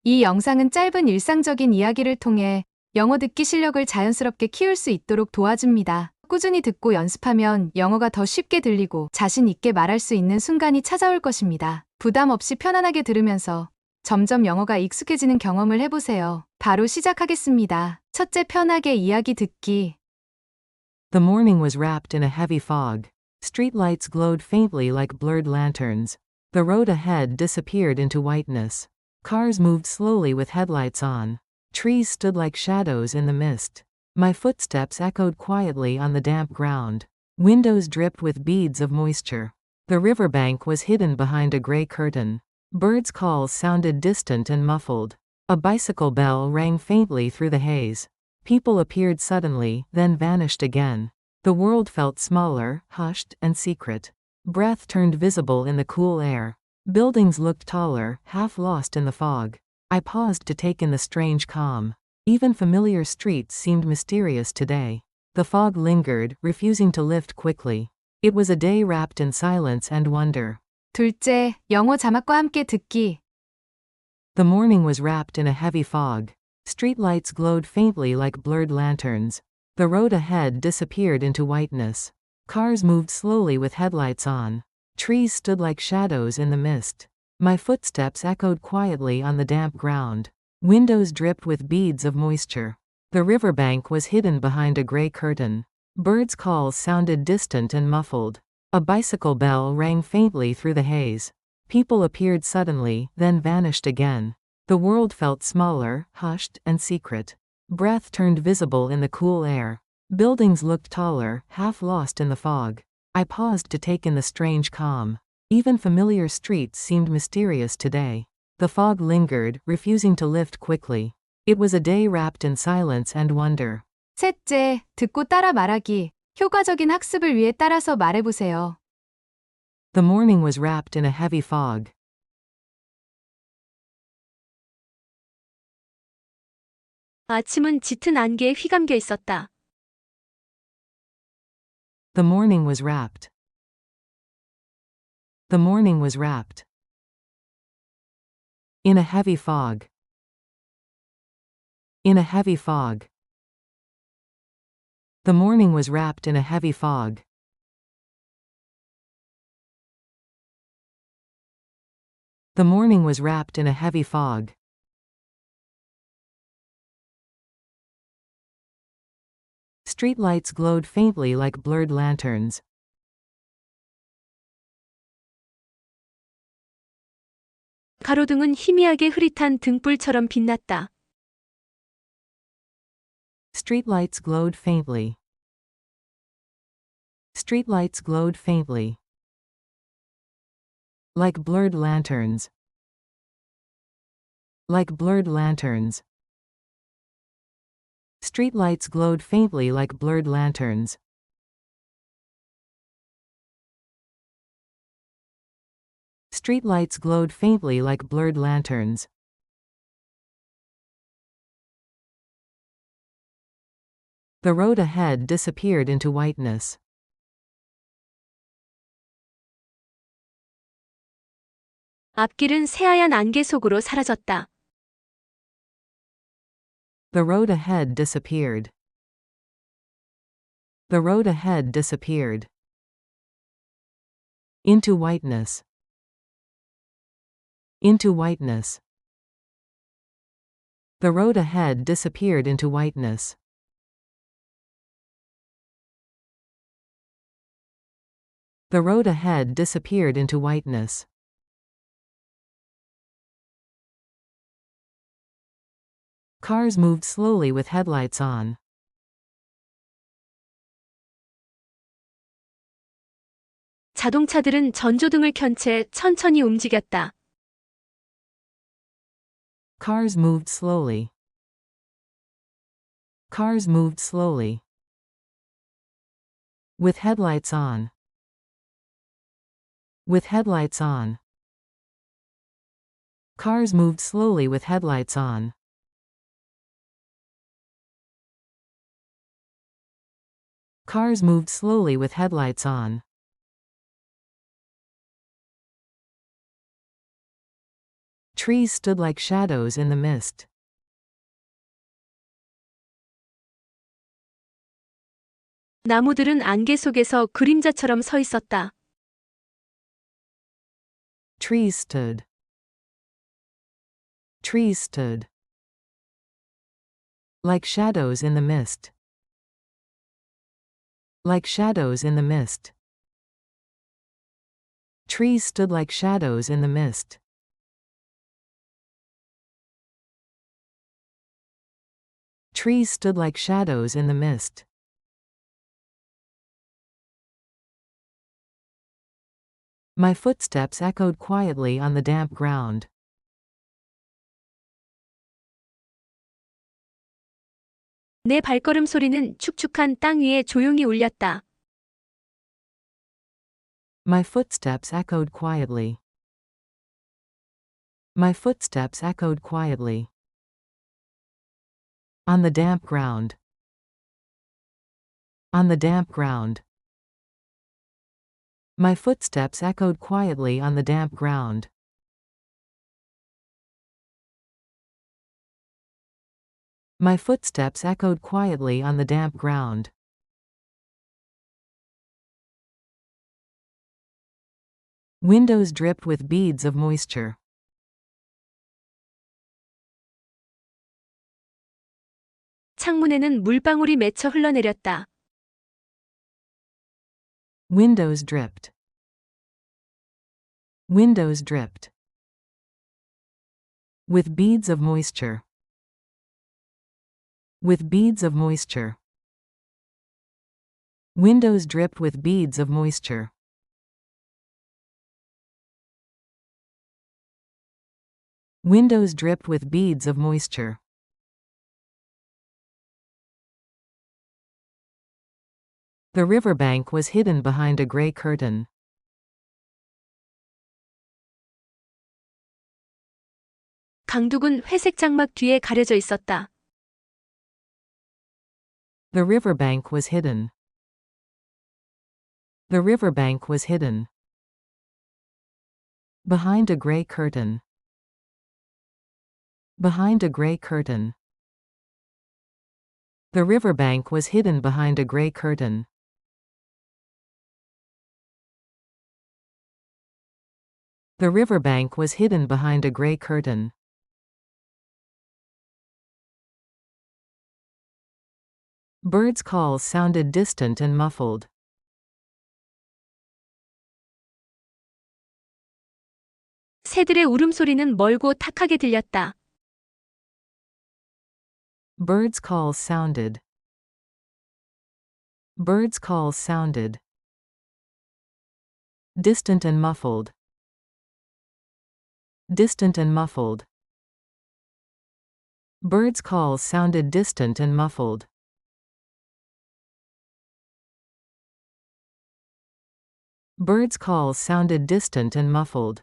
이 영상은 짧은 일상적인 이야기를 통해 영어 듣기 실력을 자연스럽게 키울 수 있도록 도와줍니다. 꾸준히 듣고 연습하면 영어가 더 쉽게 들리고 자신 있게 말할 수 있는 순간이 찾아올 것입니다. 부담 없이 편안하게 들으면서 점점 영어가 익숙해지는 경험을 해보세요. 바로 시작하겠습니다. 첫째, 편하게 이야기 듣기. The morning was wrapped in a heavy fog. Streetlights glowed faintly like blurred lanterns. The road ahead disappeared into whiteness. Cars moved slowly with headlights on. Trees stood like shadows in the mist. My footsteps echoed quietly on the damp ground. Windows dripped with beads of moisture. The riverbank was hidden behind a gray curtain. Birds' calls sounded distant and muffled. A bicycle bell rang faintly through the haze. People appeared suddenly, then vanished again. The world felt smaller, hushed, and secret. Breath turned visible in the cool air. Buildings looked taller, half lost in the fog. I paused to take in the strange calm. Even familiar streets seemed mysterious today. The fog lingered, refusing to lift quickly. It was a day wrapped in silence and wonder. 둘째, 영어 자막과 함께 듣기. The morning was wrapped in a heavy fog. Streetlights glowed faintly like blurred lanterns. The road ahead disappeared into whiteness. Cars moved slowly with headlights on. Trees stood like shadows in the mist. My footsteps echoed quietly on the damp ground. Windows dripped with beads of moisture. The riverbank was hidden behind a gray curtain. Birds' calls sounded distant and muffled. A bicycle bell rang faintly through the haze. People appeared suddenly, then vanished again. The world felt smaller, hushed, and secret. Breath turned visible in the cool air. Buildings looked taller, half lost in the fog. I paused to take in the strange calm. Even familiar streets seemed mysterious today. The fog lingered, refusing to lift quickly. It was a day wrapped in silence and wonder. 셋째, 듣고 따라 말하기. 효과적인 학습을 위해 따라서 말해보세요. The morning was wrapped in a heavy fog. 아침은 짙은 안개에 휘감겨 있었다. The morning was wrapped. The morning was wrapped in a heavy fog. In a heavy fog. The morning was wrapped in a heavy fog. The morning was wrapped in a heavy fog. Streetlights glowed faintly like blurred lanterns. 가로등은 희미하게 흐릿한 등불처럼 빛났다. Streetlights glowed faintly. Streetlights glowed faintly. Like blurred lanterns. Like blurred lanterns. Streetlights glowed faintly like blurred lanterns. Streetlights glowed faintly like blurred lanterns. The road ahead disappeared into whiteness. 앞길은 새하얀 안개 속으로 사라졌다. The road ahead disappeared. The road ahead disappeared. Into whiteness. Into whiteness. The road ahead disappeared into whiteness. The road ahead disappeared into whiteness. Cars moved slowly with headlights on. 자동차들은 전조등을 켠 채 천천히 움직였다. Cars moved slowly. Cars moved slowly. With headlights on. With headlights on. Cars moved slowly with headlights on. Cars moved slowly with headlights on. Trees stood like shadows in the mist. 나무들은 안개 속에서 그림자처럼 서 있었다. Trees stood. Trees stood. Like shadows in the mist. Like shadows in the mist. Trees stood like shadows in the mist. Trees stood like shadows in the mist. My footsteps echoed quietly on the damp ground. 내 발걸음 소리는 축축한 땅 위에 조용히 울렸다. My footsteps echoed quietly. My footsteps echoed quietly. On the damp ground. On the damp ground. My footsteps echoed quietly on the damp ground. My footsteps echoed quietly on the damp ground. Windows dripped with beads of moisture. 창문에는 물방울이 맺혀 흘러내렸다. Windows dripped. Windows dripped. With beads of moisture. With beads of moisture. Windows dripped with beads of moisture. Windows dripped with beads of moisture. The riverbank was hidden behind a gray curtain. 강둑은 회색 장막 뒤에 가려져 있었다. The riverbank was hidden. The riverbank was hidden. Behind a gray curtain. Behind a gray curtain. The riverbank was hidden behind a gray curtain. The riverbank was hidden behind a gray curtain. Birds' calls sounded distant and muffled. 새들의 울음소리는 멀고 탁하게 들렸다. Birds' calls sounded. Birds' calls sounded. Distant and muffled. Distant and muffled. Birds' calls sounded distant and muffled. Birds' calls sounded distant and muffled.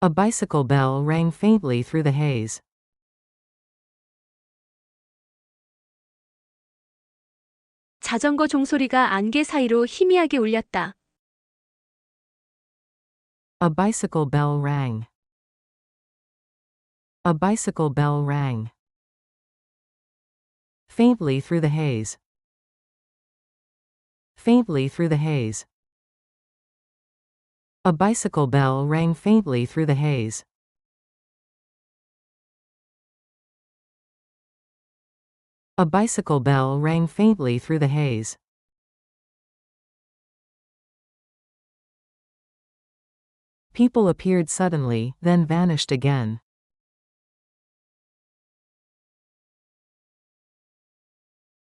A bicycle bell rang faintly through the haze. 자전거 종소리가 안개 사이로 희미하게 울렸다. A bicycle bell rang. A bicycle bell rang. Faintly through the haze. Faintly through the haze. A bicycle bell rang faintly through the haze. A bicycle bell rang faintly through the haze. People appeared suddenly, then vanished again.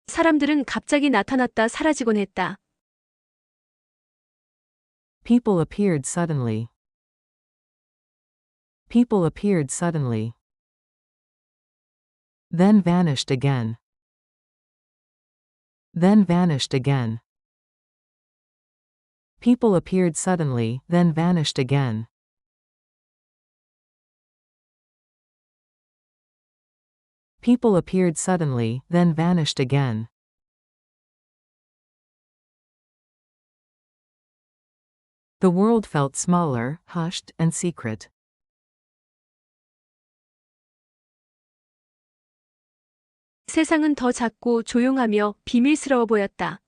사람들은 갑자기 나타났다 사라지곤 했다. People appeared suddenly. People appeared suddenly. Then vanished again. Then vanished again. People appeared suddenly, then vanished again. People appeared suddenly, then vanished again. The world felt smaller, hushed, and secret. 세상은 더 작고 조용하며 비밀스러워 보였다.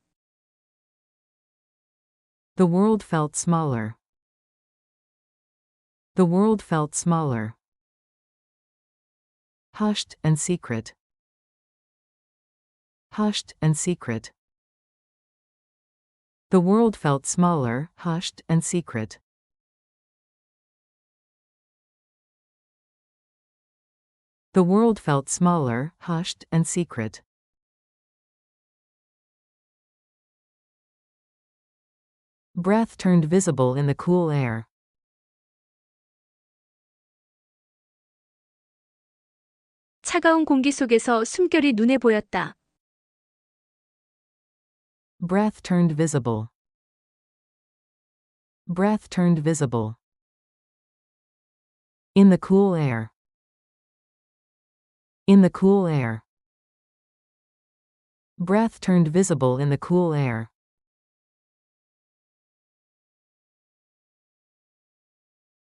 The world felt smaller. The world felt smaller. Hushed and secret. Hushed and secret. The world felt smaller, hushed, and secret. The world felt smaller, hushed, and secret. Breath turned visible in the cool air. 차가운 공기 속에서 숨결이 눈에 보였다. Breath turned visible. Breath turned visible. In the cool air. In the cool air. Breath turned visible in the cool air.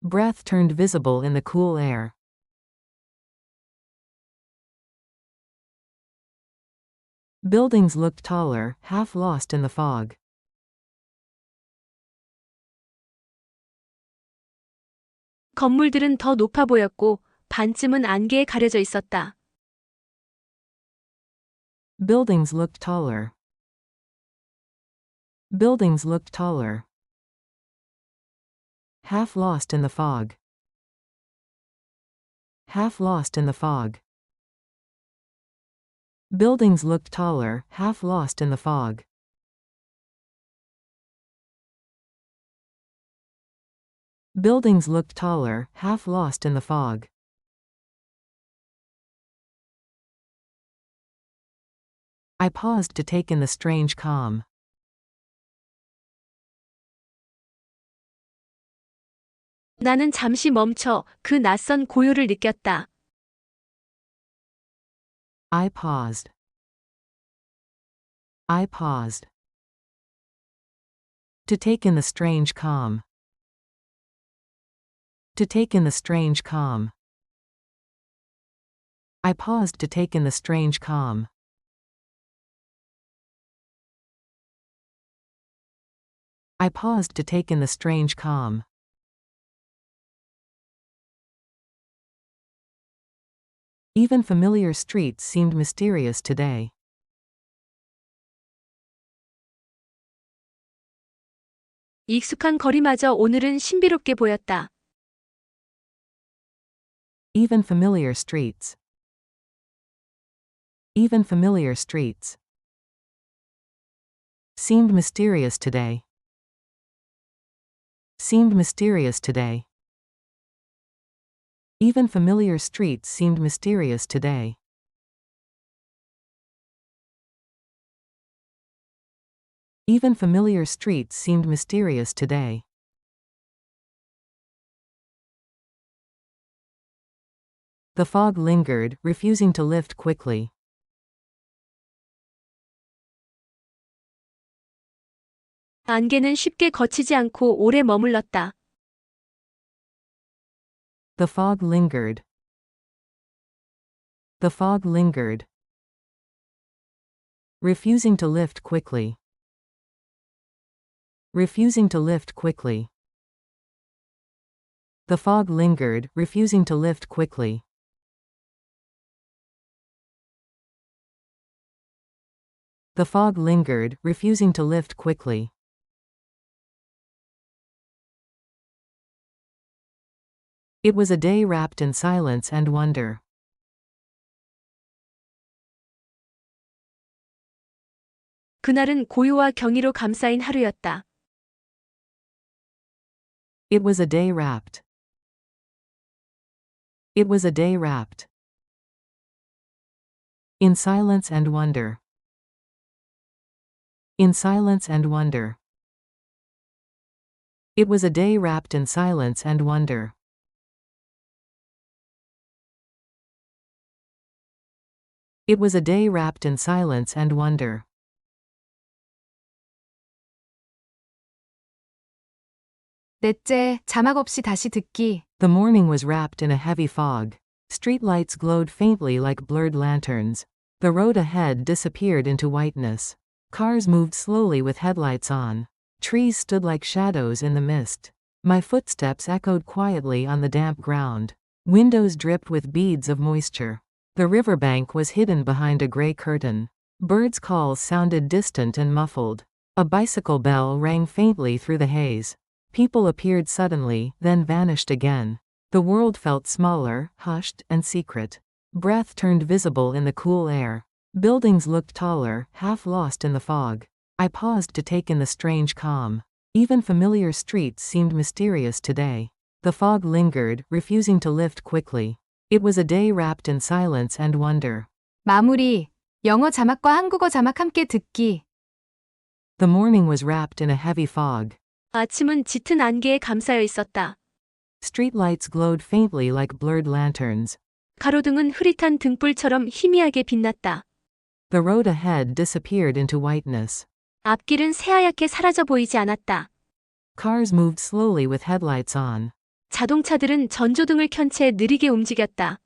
Breath turned visible in the cool air. Buildings looked taller, half lost in the fog. 건물들은 더 높아 보였고 반쯤은 안개에 가려져 있었다. Buildings looked taller. Buildings looked taller. Half lost in the fog. Half lost in the fog. Buildings looked taller, half lost in the fog. Buildings looked taller, half lost in the fog. I paused to take in the strange calm. 나는 잠시 멈춰 그 낯선 고요를 느꼈다. I paused. I paused. To take in the strange calm. To take in the strange calm. I paused to take in the strange calm. I paused to take in the strange calm. Even familiar streets seemed mysterious today. 익숙한 거리마저 오늘은 신비롭게 보였다. Even familiar streets. Even familiar streets. Seemed mysterious today. Seemed mysterious today. Even familiar streets seemed mysterious today. Even familiar streets seemed mysterious today. The fog lingered, refusing to lift quickly. 안개는 쉽게 거치지 않고 오래 머물렀다. The fog lingered. The fog lingered. Refusing to lift quickly. Refusing to lift quickly. The fog lingered, refusing to lift quickly. The fog lingered, refusing to lift quickly. It was a day wrapped in silence and wonder. 그날은 고요와 경이로 감싸인 하루였다. It was a day wrapped. It was a day wrapped in silence and wonder. In silence and wonder. It was a day wrapped in silence and wonder. It was a day wrapped in silence and wonder. 넷째, 자막 없이 다시 듣기. The morning was wrapped in a heavy fog. Streetlights glowed faintly like blurred lanterns. The road ahead disappeared into whiteness. Cars moved slowly with headlights on. Trees stood like shadows in the mist. My footsteps echoed quietly on the damp ground. Windows dripped with beads of moisture. The riverbank was hidden behind a gray curtain. Birds' calls sounded distant and muffled. A bicycle bell rang faintly through the haze. People appeared suddenly, then vanished again. The world felt smaller, hushed, and secret. Breath turned visible in the cool air. Buildings looked taller, half lost in the fog. I paused to take in the strange calm. Even familiar streets seemed mysterious today. The fog lingered, refusing to lift quickly. It was a day wrapped in silence and wonder. 마무리. 영어 자막과 한국어 자막 함께 듣기. The morning was wrapped in a heavy fog. 아침은 짙은 안개에 감싸여 있었다. Streetlights glowed faintly like blurred lanterns. 가로등은 흐릿한 등불처럼 희미하게 빛났다. The road ahead disappeared into whiteness. 앞길은 새하얗게 사라져 보이지 않았다. Cars moved slowly with headlights on. 자동차들은 전조등을 켠 채 느리게 움직였다.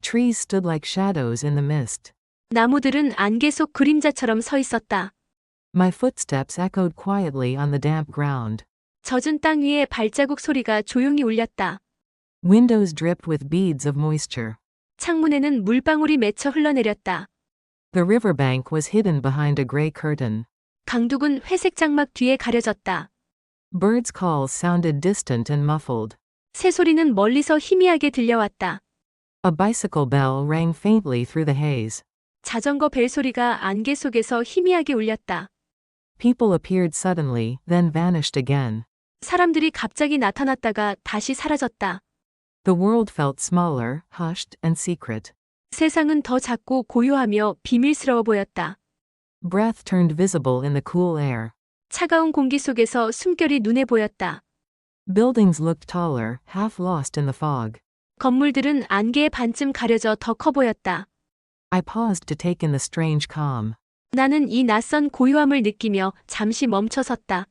Trees stood like shadows in the mist. 나무들은 안개 속 그림자처럼 서 있었다. My footsteps echoed quietly on the damp ground. 젖은 땅 위에 발자국 소리가 조용히 울렸다. Windows dripped with beads of moisture. 창문에는 물방울이 맺혀 흘러내렸다. The riverbank was hidden behind a gray curtain. 강둑은 회색 장막 뒤에 가려졌다. Birds' calls sounded distant and muffled. 새소리는 멀리서 희미하게 들려왔다. A bicycle bell rang faintly through the haze. 자전거 벨 소리가 안개 속에서 희미하게 울렸다. People appeared suddenly, then vanished again. 사람들이 갑자기 나타났다가 다시 사라졌다. The world felt smaller, hushed, and secret. 세상은 더 작고 고요하며 비밀스러워 보였다. Breath turned visible in the cool air. 차가운 공기 속에서 숨결이 눈에 보였다. Buildings looked taller, half lost in the fog. 건물들은 안개에 반쯤 가려져 더 커 보였다. I paused to take in the strange calm. 나는 이 낯선 고요함을 느끼며 잠시 멈춰섰다.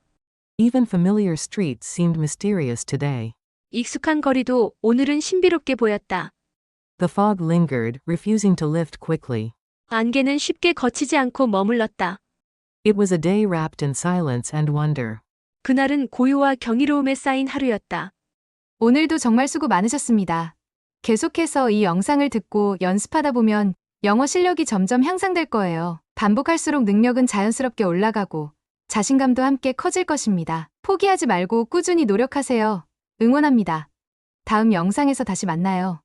Even familiar streets seemed mysterious today. 익숙한 거리도 오늘은 신비롭게 보였다. The fog lingered, refusing to lift quickly. 안개는 쉽게 거치지 않고 머물렀다. It was a day wrapped in silence and wonder. 그날은 고요와 경이로움에 쌓인 하루였다. 오늘도 정말 수고 많으셨습니다. 계속해서 이 영상을 듣고 연습하다 보면 영어 실력이 점점 향상될 거예요. 반복할수록 능력은 자연스럽게 올라가고 자신감도 함께 커질 것입니다. 포기하지 말고 꾸준히 노력하세요. 응원합니다. 다음 영상에서 다시 만나요.